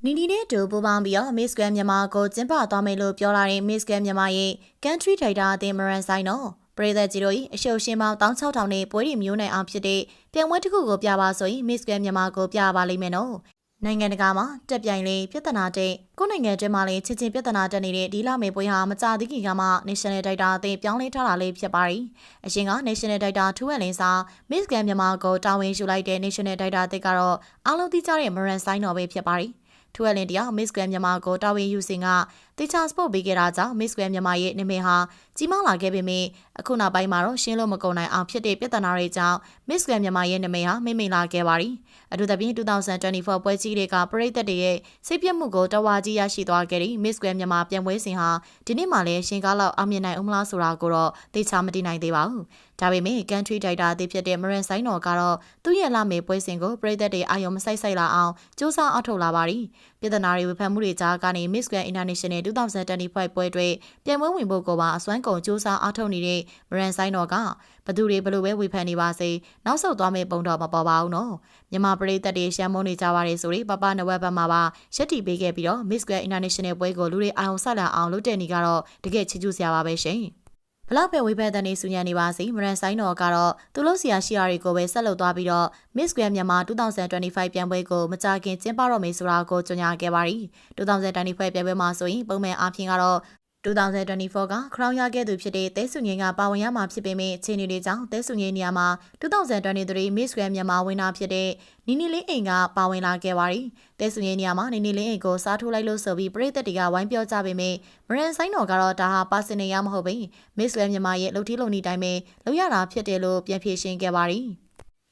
နီနီနဲ့တူပူပေါင်းပြီးတော့ Miss Grand မြန်မာကိုကျင်းပသွားမယ်လို့ပြောလာတဲ့ Miss Grand မြန်မာရဲ့ Country Director အသင်းမရန်ဆိုင်တော့ပရိသတ်ကြီးတို့၏အရှုပ်ရှင်းပေါင်း16000နဲ့ပွဲရီမျိုးနိုင်အောင်ဖြစ်တဲ့ပြန်ပွဲတစ်ခုကိုပြပါဆိုရင် Miss Grand မြန်မာကိုပြပါလိမ့်မယ်နော်နိုင်ငံတကာမှာတက်ပြိုင်လေးပြဿနာတဲ့ကိုနိုင်ငံတွင်းမှာလည်းချင်းချင်းပြဿနာတက်နေတဲ့ဒီလမေပွဲဟာမကြသေးခင်ကမှ National Director အသင်းပြောင်းလဲထားတာလေးဖြစ်ပါရီအရှင်က National Director ထူဝက်လင်းစာ Miss Grand မြန်မာကိုတာဝန်ယူလိုက်တဲ့ National Director အသင်းကတော့အားလုံးသိကြတဲ့မရန်ဆိုင်တော်ပဲဖြစ်ပါရီထူဝက်လင်းတရား Miss Grand မြန်မာကိုတာဝန်ယူစဉ်ကတေချာစပို့ပေးခဲ့တာကြောင့် Miss Grand မြန်မာရဲ့နာမည်ဟာကြီးမားလာခဲ့ပေမယ့်အခုနောက်ပိုင်းမှာတော့ရှင်းလို့မကုန်နိုင်အောင်ဖြစ်တဲ့ပြဿနာတွေကြောင့် Miss Grand မြန်မာရဲ့နာမည်ဟာမိမ့်မိန်လာခဲ့ပါရီအထူးသဖြင့်2024ပွဲကြီးတွေကပရိသတ်တွေရဲ့စိတ်ပြတ်မှုကိုတဝါကြီးရရှိသွားခဲ့တဲ့ Miss Grand မြန်မာပြန်ပွဲစဉ်ဟာဒီနေ့မှလည်းရှင်ကားလောက်အောင်မြင်နိုင်ဦးမလားဆိုတာကိုတော့သိချာမသိနိုင်သေးပါဘူးဒါပေမဲ့ Country Director အသစ်ဖြစ်တဲ့မရန်ဆိုင်တော်ကတော့သူ့ရဲ့လာမေပွဲစဉ်ကိုပရိသတ်တွေအာရုံမစိုက်လာအောင်စူးစမ်းအထောက်လာပါရီပြဿနာတွေဝေဖန်မှုတွေကြားကနေ Miss Grand International 2025ပွဲတွေပြန်ပွဲဝင်ဖို့ကိုပါအစွမ်းကုန်စူးစမ်းအထောက်နေတဲ့မရန်ဆိုင်တော်ကဘသူတွေဘလို့ပဲဝေဖန်နေပါစေနောက်ဆုတ်သွားမယ့်ပုံတော့မပေါ်ပါဘူးနော်မြန်မာပရိသတ်တွေရှမ်းမုန်းနေကြပါတယ်ဆိုပြီးပပနဝက်ဘက်မှာပါရက်တီပေးခဲ့ပြီးတော့ Miss Grand International ပွဲကိုလူတွေအာရုံစိုက်လာအောင်လုပ်တဲ့နေကတော့တကယ်ချီးကျူးစရာပါပဲရှင်ဘလောက်ပဲဝေဖန်တဲ့နေဆူညံနေပါစေမရန်ဆိုင်တော်ကတော့သူလို့ဆရာရှိရာတွေကိုပဲဆက်လုပ်သွားပြီးတော့ Miss Grand မြန်မာ2025ပြန်ပွဲကိုမကြခင်ကျင်းပတော့မယ်ဆိုတာကိုကြေညာခဲ့ပါရီ2025ပြန်ပွဲမှာဆိုရင်ပုံမှန်အားဖြင့်ကတော့2024ကခရောင်းရခဲ့သူဖြစ်တဲ့တဲဆုငင်းကပါဝင်ရမှာဖြစ်ပေမဲ့အခြေအနေတွေကြောင့်တဲဆုငင်းနေရာမှာ2023 Miss Grand မြန်မာဝင်တာဖြစ်တဲ့နီနီလင်းအိမ်ကပါဝင်လာခဲ့ပါရီတဲဆုငင်းနေရာမှာနီနီလင်းအိမ်ကိုစားထိုးလိုက်လို့ဆိုပြီးပရိသတ်တွေကဝိုင်းပြောကြပေမဲ့မရန်ဆိုင်တော်ကတော့ဒါဟာပါစင်နေရမဟုတ်ဘဲ Miss Grand မြန်မာရဲ့လှုပ်ထီးလုံနေတိုင်းပဲလောက်ရတာဖြစ်တယ်လို့ပြန်ဖြေရှင်းခဲ့ပါရီ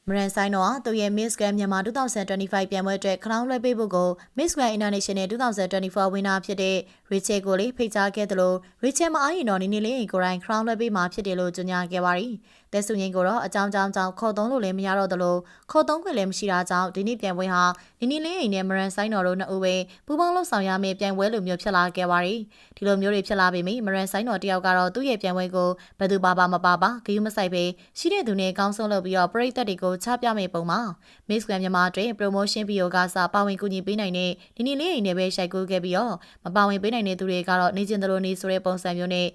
မရန်ဆိုင်တော်ကသူရဲ့ Miss Grand မြန်မာ2025ပြန်ပွဲအတွက်ခရောင်းလွှဲပေးဖို့ကို Miss Grand International 2024ဝင်တာဖြစ်တဲ့ Rachel ကိုလေးဖိတ်ကြားခဲ့သလို Rachel မအားရင်တော့နီနီလေးအိမ်ကိုယ်တိုင်ခရောင်းလွှဲပေးမှာဖြစ်တယ်လို့ကြေညာခဲ့ပါရီတဲဆုငင်းကိုတော့အကြောင်းကြောင့်ခေါ်သုံးလို့လည်းမရတော့သလိုခေါ်သုံးခွင့်လည်းမရှိတာကြောင့်ဒီနေ့ပြန်ပွဲဟာနီနီလေးအိမ်နဲ့မရန်ဆိုင်တော်တို့နှစ်ဦးပဲပူးပေါင်းလှုပ်ဆောင်ရမယ့်ပြန်ပွဲလိုမျိုးဖြစ်လာခဲ့ပါရီဒီလိုမျိုးတွေဖြစ်လာပေမယ့်မရန်ဆိုင်တော်တယောက်ကတော့သူ့ရဲ့ပြန်ပွဲကိုဘယ်သူပါမပါဂရုမစိုက်ပဲရှိတဲ့သူနဲ့ကောင်းဆုံးလုပ်ပြီးတော့ပရိသတ်တွေကိုချပြမယ့်ပုံမှာ Miss Grand မြန်မာအတွက် promotion ဗီဒီယိုကစပါဝင်ကူညီပေးနိုင်တဲ့နီနီလေးအိမ်နဲ့ပဲရှိုက်ကူးခဲ့ပြီးတော့မပါဝင်ပေးနိုင်တဲ့သူတွေကတော့နေကျင်သလိုနေဆိုတဲ့ပုံစံမျိုးနဲ့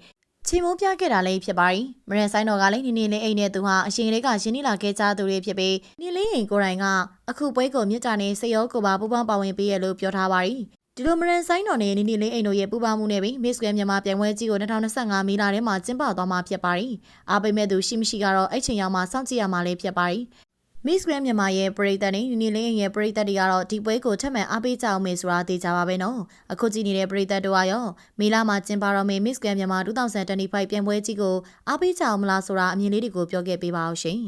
ချီမိုးပြခဲ့တာလည်းဖြစ်ပါရီမရန်ဆိုင်တော်ကလည်းနီနီလေးအိမ်နဲ့သူဟာအရှင်ကလေးကရင်းနှီးလာခဲ့ကြသူတွေဖြစ်ပြီးနီလေးအိမ်ကိုယ်တိုင်ကအခုပွဲကိုမြစ်တာနဲ့စေရောကိုပါပူပေါင်းပါဝင်ပေးရလို့ပြောထားပါရီဒီလိုမရန်ဆိုင်တော်နဲ့နီနီလေးအိမ်တို့ရဲ့ပူပေါင်းမှုနဲ့ပြီး Miss Grand မြန်မာပြန်ပွဲကြီးကို2025မီလာထဲမှာကျင်းပသွားမှာဖြစ်ပါရီအားပေးမဲ့သူရှိမရှိကတော့အဲ့ချိန်ရောက်မှစောင့်ကြည့်ရမှာလည်းဖြစ်ပါရီMiss Grand မြန်မာရဲ့ပရိသတ်နဲ့နီနီလေးရဲ့ပရိသတ်တွေကတော့ဒီပွဲကိုထပ်မံအားပေးကြအောင်မယ်ဆိုတာသိကြပါပဲနော်အခုကြည့်နေတဲ့ပရိသတ်တို့ကရောမေလမှာကျင်းပတော့မယ့် Miss Grand မြန်မာ2025ပြန်ပွဲကြီးကိုအားပေးကြအောင်မလားဆိုတာအမြင်လေးတွေကိုပြောခဲ့ပေးပါအောင်ရှင်